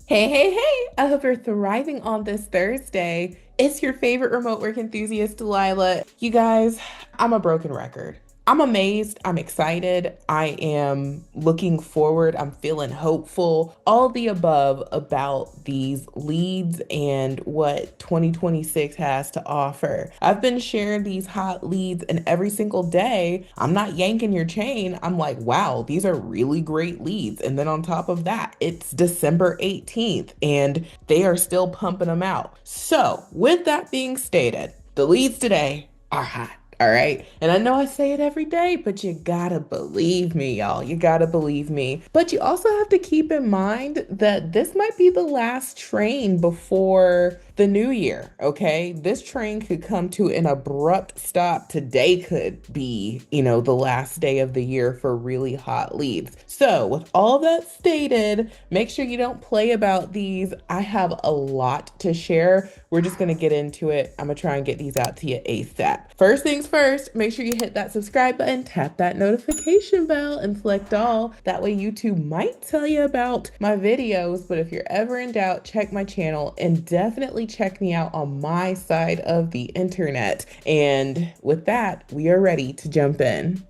Hey, hey, hey! I hope you're thriving on this Thursday. It's your favorite remote work enthusiast, Delilah. You guys, I'm a broken record. I'm amazed. I'm excited. I am looking forward. I'm feeling hopeful. All the above about these leads and what 2026 has to offer. I've been sharing these hot leads, and every single day, I'm not yanking your chain. I'm like, wow, these are really great leads. And then on top of that, it's December 18th, and they are still pumping them out. So, with that being stated, the leads today are hot. All right. And I know I say it every day, but you gotta believe me, y'all. You gotta believe me. But you also have to keep in mind that this might be the last train before the new year. Okay. This train could come to an abrupt stop. Today could be, the last day of the year for really hot leads. So, with all that stated, make sure you don't play about these. I have a lot to share. We're just going to get into it. I'm going to try and get these out to you ASAP. First things first, make sure you hit that subscribe button, tap that notification bell, and select all. That way YouTube might tell you about my videos, but if you're ever in doubt, check my channel and definitely check me out on my side of the internet. And with that, we are ready to jump in.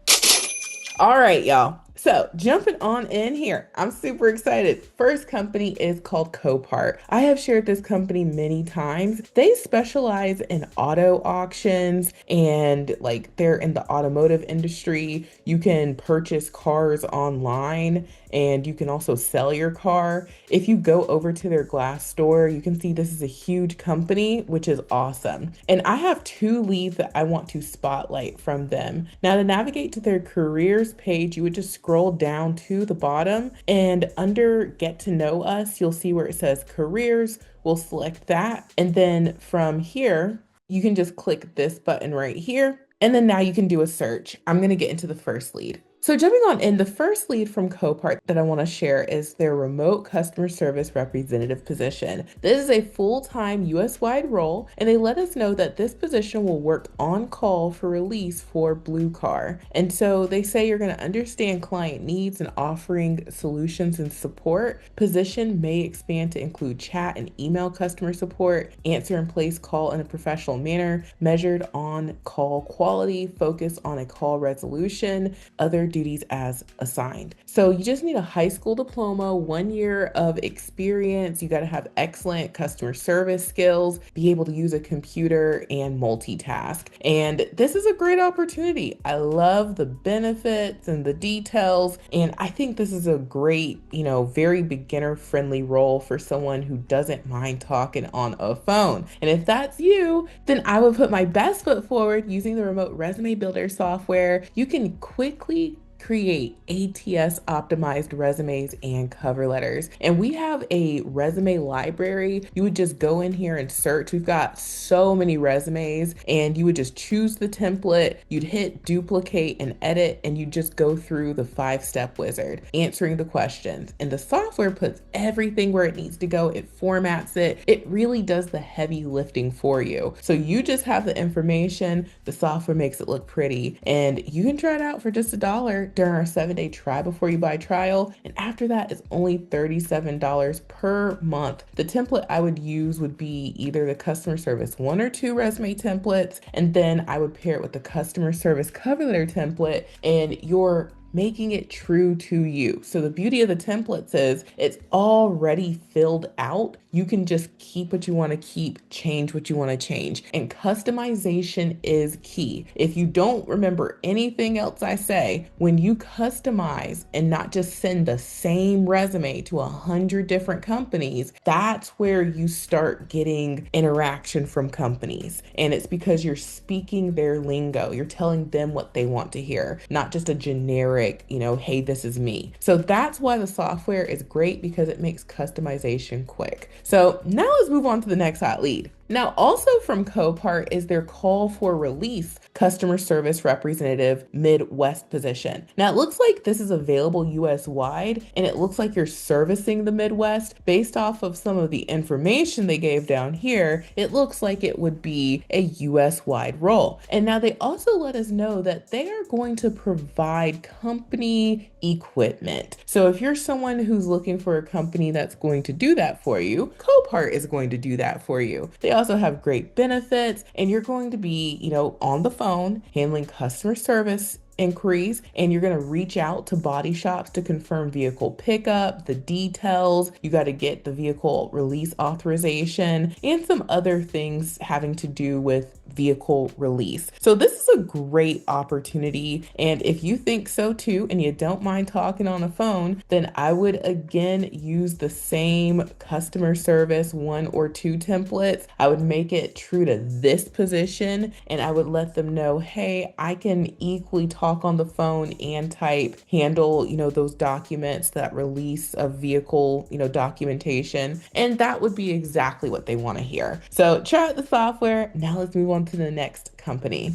All right, y'all. So, jumping on in here, I'm super excited. First company is called Copart. I have shared this company many times. They specialize in auto auctions and they're in the automotive industry. You can purchase cars online and you can also sell your car. If you go over to their glass store, you can see this is a huge company, which is awesome. And I have two leads that I want to spotlight from them. Now, to navigate to their careers page, you would just scroll down to the bottom, and under Get to Know Us, you'll see where it says Careers. We'll select that. And then from here, you can just click this button right here. And then now you can do a search. I'm going to get into the first lead. So jumping on in, the first lead from Copart that I want to share is their remote customer service representative position. This is a full-time US-wide role, and they let us know that this position will work on call for release for Blue Car. And so they say you're going to understand client needs and offering solutions and support. Position may expand to include chat and email customer support, answer and place call in a professional manner, measured on call quality, focus on a call resolution, other duties as assigned. So you just need a high school diploma, 1 year of experience. You got to have excellent customer service skills, be able to use a computer and multitask. And this is a great opportunity. I love the benefits and the details. And I think this is a great, very beginner friendly role for someone who doesn't mind talking on a phone. And if that's you, then I would put my best foot forward using the remote resume builder software. You can quickly create ATS optimized resumes and cover letters. And we have a resume library. You would just go in here and search. We've got so many resumes, and you would just choose the template. You'd hit duplicate and edit, and you just go through the 5-step wizard, answering the questions. And the software puts everything where it needs to go. It formats it. It really does the heavy lifting for you. So you just have the information. The software makes it look pretty, and you can try it out for just $1 during our 7-day try before you buy trial. And after that, it's only $37 per month. The template I would use would be either the customer service 1 or 2 resume templates, and then I would pair it with the customer service cover letter template, and your making it true to you. So the beauty of the templates is it's already filled out. You can just keep what you want to keep, change what you want to change. And customization is key. If you don't remember anything else I say, when you customize and not just send the same resume to 100 different companies, that's where you start getting interaction from companies. And it's because you're speaking their lingo. You're telling them what they want to hear, not just a generic, hey, this is me. So that's why the software is great, because it makes customization quick. So now let's move on to the next hot lead. Now, also from Copart is their call for release customer service representative Midwest position. Now, it looks like this is available US wide, and it looks like you're servicing the Midwest based off of some of the information they gave down here. It looks like it would be a US wide role. And now they also let us know that they are going to provide company equipment. So if you're someone who's looking for a company that's going to do that for you, Copart is going to do that for you. They also have great benefits, and you're going to be, on the phone handling customer service inquiries, and you're going to reach out to body shops to confirm vehicle pickup, the details. You got to get the vehicle release authorization and some other things having to do with vehicle release. So this is a great opportunity. And if you think so too, and you don't mind talking on the phone, then I would again use the same customer service 1 or 2 templates. I would make it true to this position, and I would let them know, hey, I can equally talk on the phone and type, handle, those documents, that release of vehicle, documentation. And that would be exactly what they want to hear. So try out the software. Now let's move on to the next company.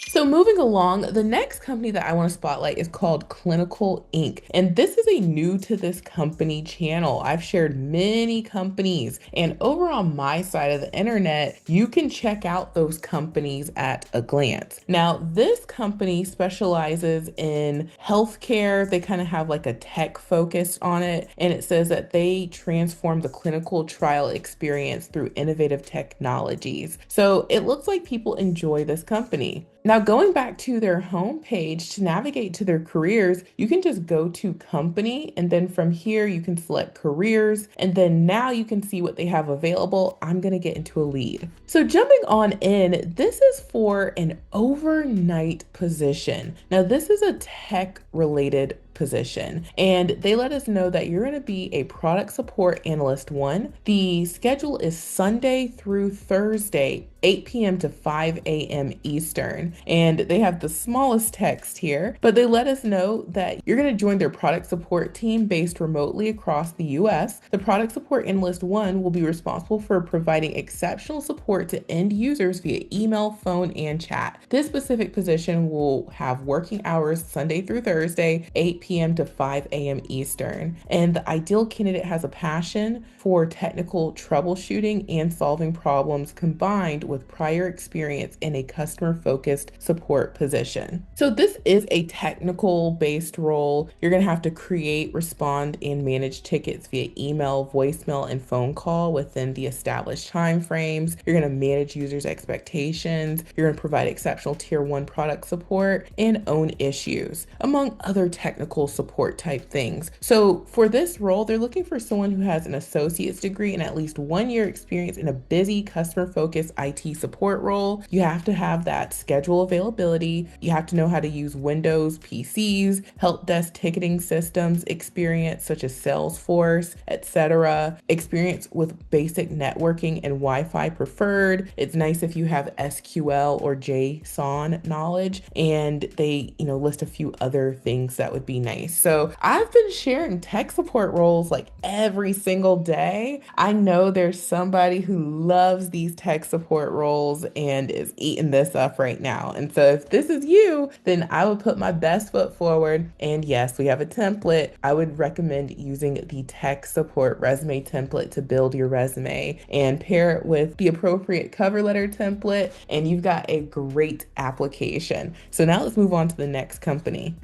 So moving along, the next company that I want to spotlight is called Clinical Inc. And this is a new to this company channel. I've shared many companies, and over on my side of the internet, you can check out those companies at a glance. Now, this company specializes in healthcare. They kind of have like a tech focus on it. And it says that they transform the clinical trial experience through innovative technologies. So it looks like people enjoy this company. Now, going back to their homepage to navigate to their careers, you can just go to company, and then from here you can select careers, and then now you can see what they have available. I'm going to get into a lead. So jumping on in, this is for an overnight position. Now, this is a tech related position, and they let us know that you're going to be a product support analyst 1. The schedule is Sunday through Thursday, 8 p.m. to 5 a.m. Eastern. And they have the smallest text here, but they let us know that you're going to join their product support team based remotely across the US. The product support analyst 1 will be responsible for providing exceptional support to end users via email, phone, and chat. This specific position will have working hours Sunday through Thursday, 8 p.m. to 5 a.m. Eastern. And the ideal candidate has a passion for technical troubleshooting and solving problems combined with prior experience in a customer-focused support position. So this is a technical based role. You're going to have to create, respond, and manage tickets via email, voicemail, and phone call within the established timeframes. You're going to manage users' expectations. You're going to provide exceptional tier 1 product support and own issues, among other technical support type things. So for this role, they're looking for someone who has an associate's degree and at least 1 year experience in a busy customer-focused IT support role. You have to have that schedule availability. You have to know how to use Windows PCs, help desk ticketing systems experience such as Salesforce, etc. Experience with basic networking and Wi-Fi preferred. It's nice if you have SQL or JSON knowledge, and they, list a few other things that would be nice. So I've been sharing tech support roles like every single day. I know there's somebody who loves these tech support roles and is eating this up right now. And so if this is you, then I would put my best foot forward. And yes, we have a template. I would recommend using the tech support resume template to build your resume and pair it with the appropriate cover letter template, and you've got a great application. So now let's move on to the next company.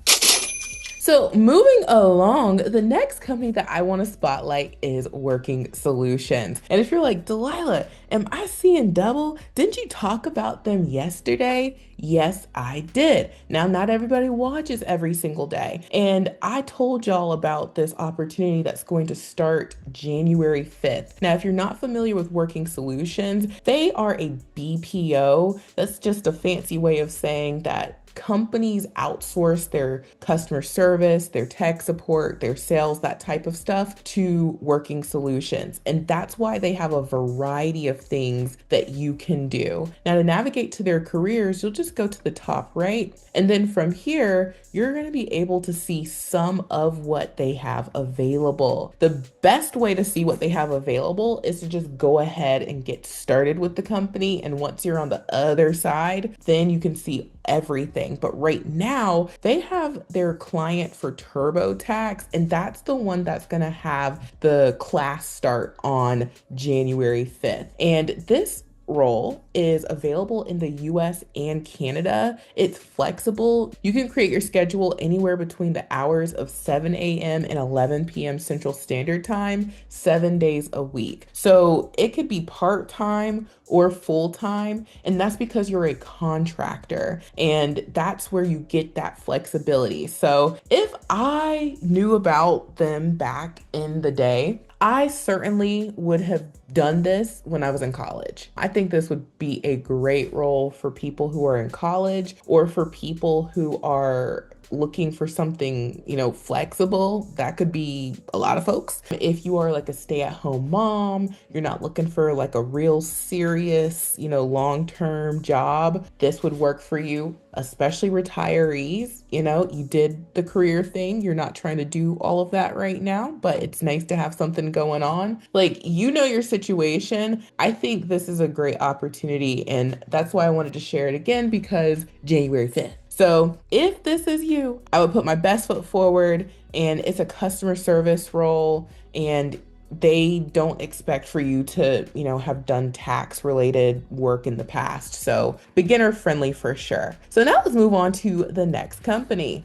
So moving along, the next company that I want to spotlight is Working Solutions. And if you're like, Delilah, am I seeing double? Didn't you talk about them yesterday? Yes, I did. Now, not everybody watches every single day. And I told y'all about this opportunity that's going to start January 5th. Now, if you're not familiar with Working Solutions, they are a BPO. That's just a fancy way of saying that companies outsource their customer service, their tech support, their sales, that type of stuff to Working Solutions. And that's why they have a variety of things that you can do. Now, to navigate to their careers, you'll just go to the top right. And then from here, you're going to be able to see some of what they have available. The best way to see what they have available is to just go ahead and get started with the company. And once you're on the other side, then you can see everything. But right now, they have their client for TurboTax, and that's the one that's going to have the class start on January 5th. And this role is available in the US and Canada. It's flexible. You can create your schedule anywhere between the hours of 7 a.m. and 11 p.m. Central Standard Time, 7 days a week. So it could be part-time or full-time, and that's because you're a contractor, and that's where you get that flexibility. So if I knew about them back in the day, I certainly would have done this when I was in college. I think this would be a great role for people who are in college or for people who are looking for something, flexible. That could be a lot of folks. If you are like a stay-at-home mom, you're not looking for like a real serious, long-term job, this would work for you, especially retirees. You did the career thing. You're not trying to do all of that right now, but it's nice to have something going on. Like, your situation. I think this is a great opportunity, and that's why I wanted to share it again, because January 5th. So if this is you, I would put my best foot forward, and it's a customer service role, and they don't expect for you to, have done tax related work in the past. So beginner friendly for sure. So now let's move on to the next company.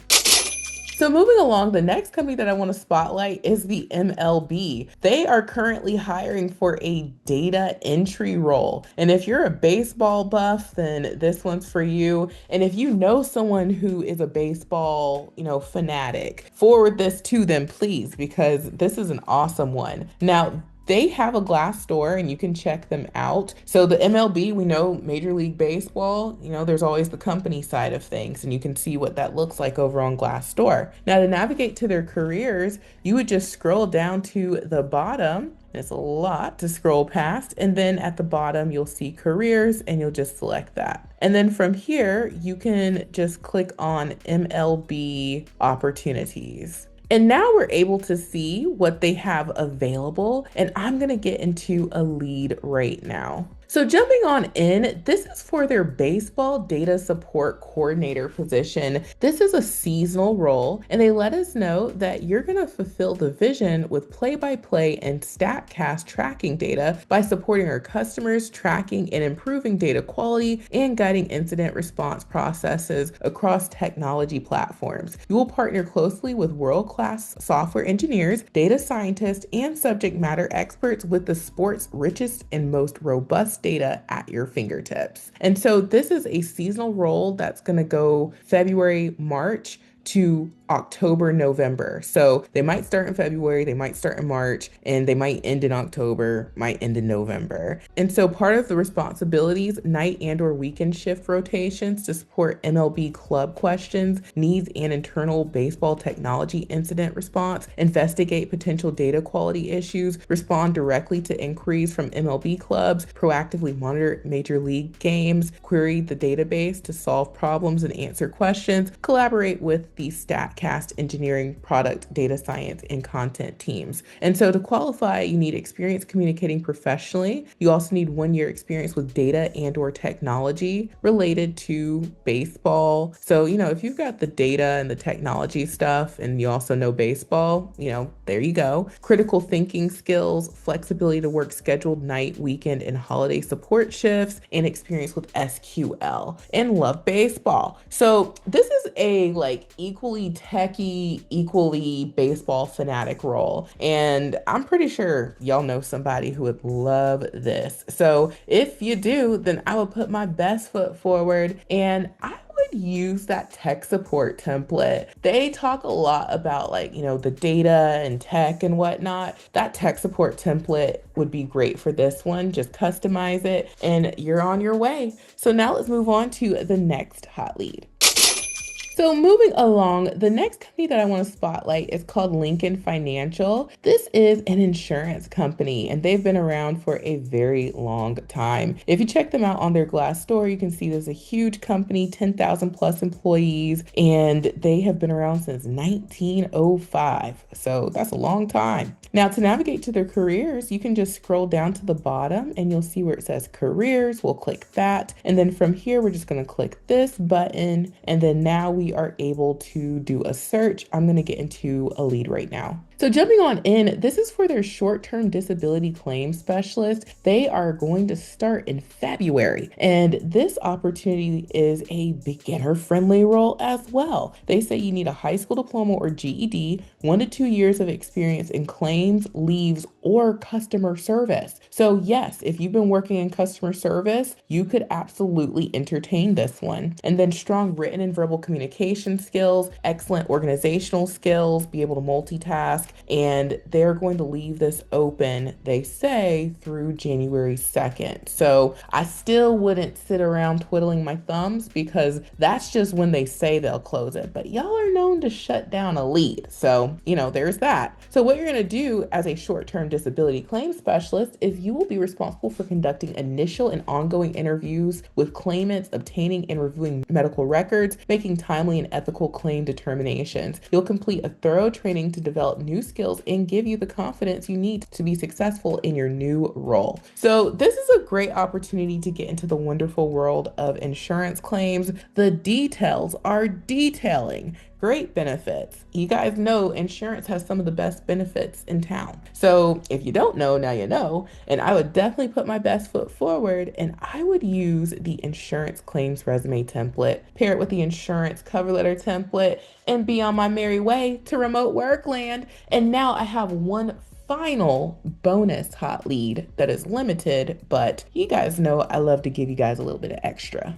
So moving along, the next company that I want to spotlight is the MLB. They are currently hiring for a data entry role. And if you're a baseball buff, then this one's for you. And if you know someone who is a baseball, fanatic, forward this to them, please, because this is an awesome one. Now, they have a Glassdoor and you can check them out. So the MLB, we know Major League Baseball, there's always the company side of things, and you can see what that looks like over on Glassdoor. Now, to navigate to their careers, you would just scroll down to the bottom. It's a lot to scroll past. And then at the bottom, you'll see careers, and you'll just select that. And then from here, you can just click on MLB opportunities. And now we're able to see what they have available, and I'm gonna get into a lead right now. So jumping on in, this is for their baseball data support coordinator position. This is a seasonal role, and they let us know that you're gonna fulfill the vision with play-by-play and StatCast tracking data by supporting our customers, tracking and improving data quality, and guiding incident response processes across technology platforms. You will partner closely with world-class software engineers, data scientists, and subject matter experts with the sport's richest and most robust data at your fingertips. And so this is a seasonal role that's going to go February, March to October, November. So they might start in February, they might start in March, and they might end in October, might end in November. And so part of the responsibilities, night and or weekend shift rotations to support MLB club questions, needs, and internal baseball technology incident response, investigate potential data quality issues, respond directly to inquiries from MLB clubs, proactively monitor major league games, query the database to solve problems and answer questions, collaborate with the StatCast engineering, product, data science, and content teams. And so to qualify, you need experience communicating professionally. You also need 1 year experience with data and or technology related to baseball. So, if you've got the data and the technology stuff and you also know baseball, there you go. Critical thinking skills, flexibility to work scheduled night, weekend, and holiday support shifts, and experience with SQL, and love baseball. So this is a equally techie, equally baseball fanatic role. And I'm pretty sure y'all know somebody who would love this. So if you do, then I would put my best foot forward, and I would use that tech support template. They talk a lot about the data and tech and whatnot. That tech support template would be great for this one. Just customize it and you're on your way. So now let's move on to the next hot lead. So moving along, the next company that I want to spotlight is called Lincoln Financial. This is an insurance company and they've been around for a very long time. If you check them out on their Glassdoor, you can see there's a huge company, 10,000 plus employees, and they have been around since 1905. So that's a long time. Now, to navigate to their careers, you can just scroll down to the bottom and you'll see where it says careers. We'll click that. And then from here, we're just going to click this button. And then now we are able to do a search. I'm going to get into a lead right now. So jumping on in, this is for their short-term disability claim specialist. They are going to start in February, and this opportunity is a beginner-friendly role as well. They say you need a high school diploma or GED, 1 to 2 years of experience in claims, leaves, or customer service. So yes, if you've been working in customer service, you could absolutely entertain this one. And then strong written and verbal communication skills, excellent organizational skills, be able to multitask, and they're going to leave this open, they say, through January 2nd. So I still wouldn't sit around twiddling my thumbs because that's just when they say they'll close it. But y'all are known to shut down a lead. So, there's that. So what you're going to do as a short-term disability claims specialist is you will be responsible for conducting initial and ongoing interviews with claimants, obtaining and reviewing medical records, making timely and ethical claim determinations. You'll complete a thorough training to develop new skills and give you the confidence you need to be successful in your new role. So this is a great opportunity to get into the wonderful world of insurance claims. The details are detailing. Great benefits. You guys know insurance has some of the best benefits in town. So if you don't know, now you know. And I would definitely put my best foot forward and I would use the insurance claims resume template, pair it with the insurance cover letter template, and be on my merry way to remote work land. And now I have one final bonus hot lead that is limited, but you guys know I love to give you guys a little bit of extra.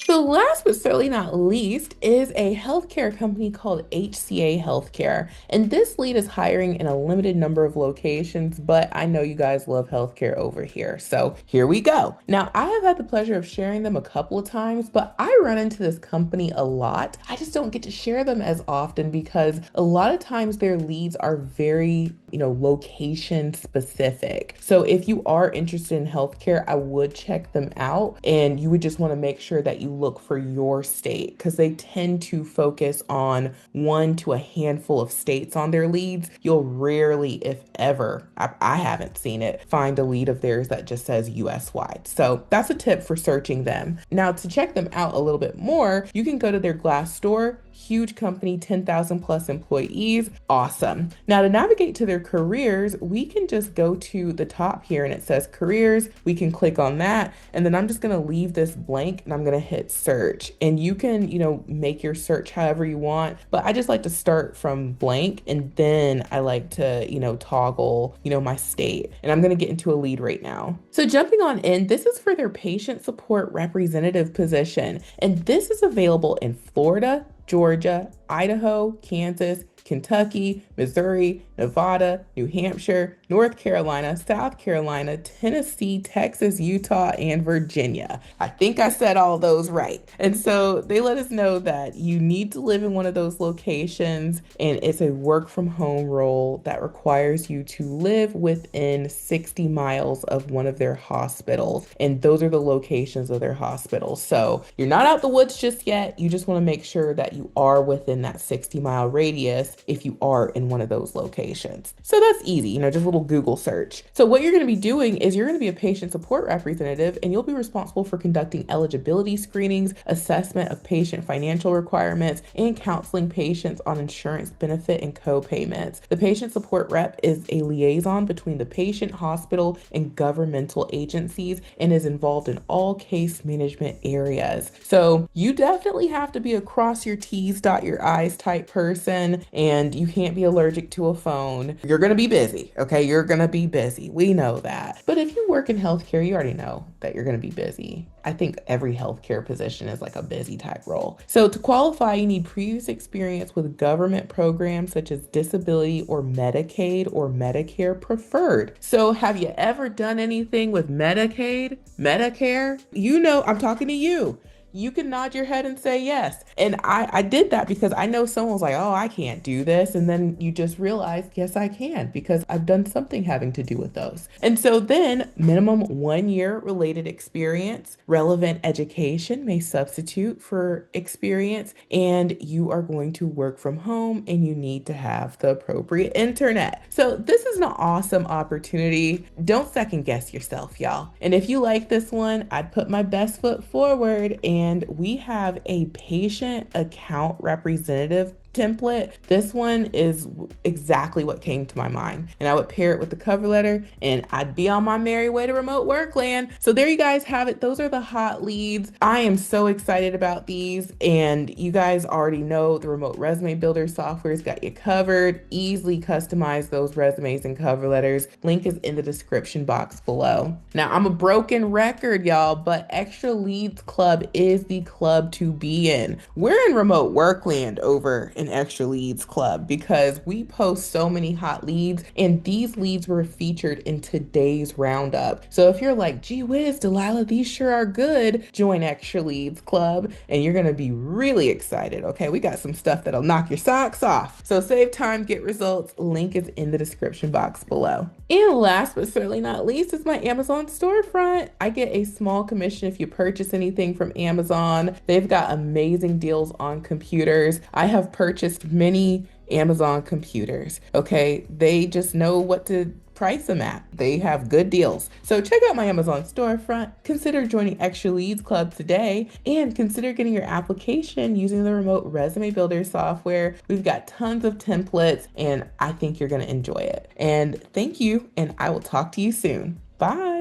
So last but certainly not least is a healthcare company called HCA Healthcare. And this lead is hiring in a limited number of locations, but I know you guys love healthcare over here. So here we go. Now, I have had the pleasure of sharing them a couple of times, but I run into this company a lot. I just don't get to share them as often because a lot of times their leads are very, location specific. So if you are interested in healthcare, I would check them out and you would just want to make sure that you look for your state because they tend to focus on 1 to a handful of states on their leads. You'll rarely, if ever, I haven't seen it, find a lead of theirs that just says US wide. So that's a tip for searching them. Now to check them out a little bit more, you can go to their Glassdoor. Huge company, 10,000 plus employees. Awesome. Now to navigate to their careers, we can just go to the top here and it says careers. We can click on that. And then I'm just going to leave this blank and I'm going to hit search. And you can, make your search however you want. But I just like to start from blank. And then I like to, toggle, my state. And I'm going to get into a lead right now. So jumping on in, this is for their patient support representative position. And this is available in Florida, Georgia, Idaho, Kansas, Kentucky, Missouri, Nevada, New Hampshire, North Carolina, South Carolina, Tennessee, Texas, Utah, and Virginia. I think I said all those right. And so they let us know that you need to live in one of those locations and it's a work from home role that requires you to live within 60 miles of one of their hospitals. And those are the locations of their hospitals. So you're not out the woods just yet. You just want to make sure that you are within that 60-mile radius if you are in one of those locations. So that's easy, just a little Google search. So what you're going to be doing is you're going to be a patient support representative and you'll be responsible for conducting eligibility screenings, assessment of patient financial requirements, and counseling patients on insurance benefit and co-payments. The patient support rep is a liaison between the patient, hospital, and governmental agencies and is involved in all case management areas. So you definitely have to be a cross your T's, dot your I's type person, and you can't be allergic to a phone. You're going to be busy, okay? You're going to be busy. We know that. But if you work in healthcare, you already know that you're going to be busy. I think every healthcare position is like a busy type role. So to qualify, you need previous experience with government programs such as disability or Medicaid or Medicare preferred. So have you ever done anything with Medicaid, Medicare? I'm talking to you. you can nod your head and say yes. And I did that because I know someone's like, oh, I can't do this. And then you just realize, yes, I can because I've done something having to do with those. And so then minimum 1 year related experience, relevant education may substitute for experience, and you are going to work from home and you need to have the appropriate internet. So this is an awesome opportunity. Don't second guess yourself, y'all. And if you like this one, I'd put my best foot forward, and we have a patient account representative template. This one is exactly what came to my mind. And I would pair it with the cover letter and I'd be on my merry way to remote work land. So there you guys have it. Those are the hot leads. I am so excited about these. And you guys already know the remote resume builder software's got you covered. Easily customize those resumes and cover letters. Link is in the description box below. Now, I'm a broken record, y'all, but Extra Leads Club is the club to be in. We're in remote work land over in Extra Leads Club because we post so many hot leads, and these leads were featured in today's roundup. So if you're like, gee whiz, Delilah, these sure are good, join Extra Leads Club and you're gonna be really excited. Okay, we got some stuff that'll knock your socks off. So save time, get results. Link is in the description box below. And last but certainly not least is my Amazon storefront. I get a small commission if you purchase anything from Amazon. They've got amazing deals on computers. I have purchased many Amazon computers. Okay, they just know what to price them at. They have good deals. So check out my Amazon storefront. Consider joining Extra Leads Club today and consider getting your application using the remote resume builder software. We've got tons of templates and I think you're going to enjoy it. And thank you, and I will talk to you soon. Bye.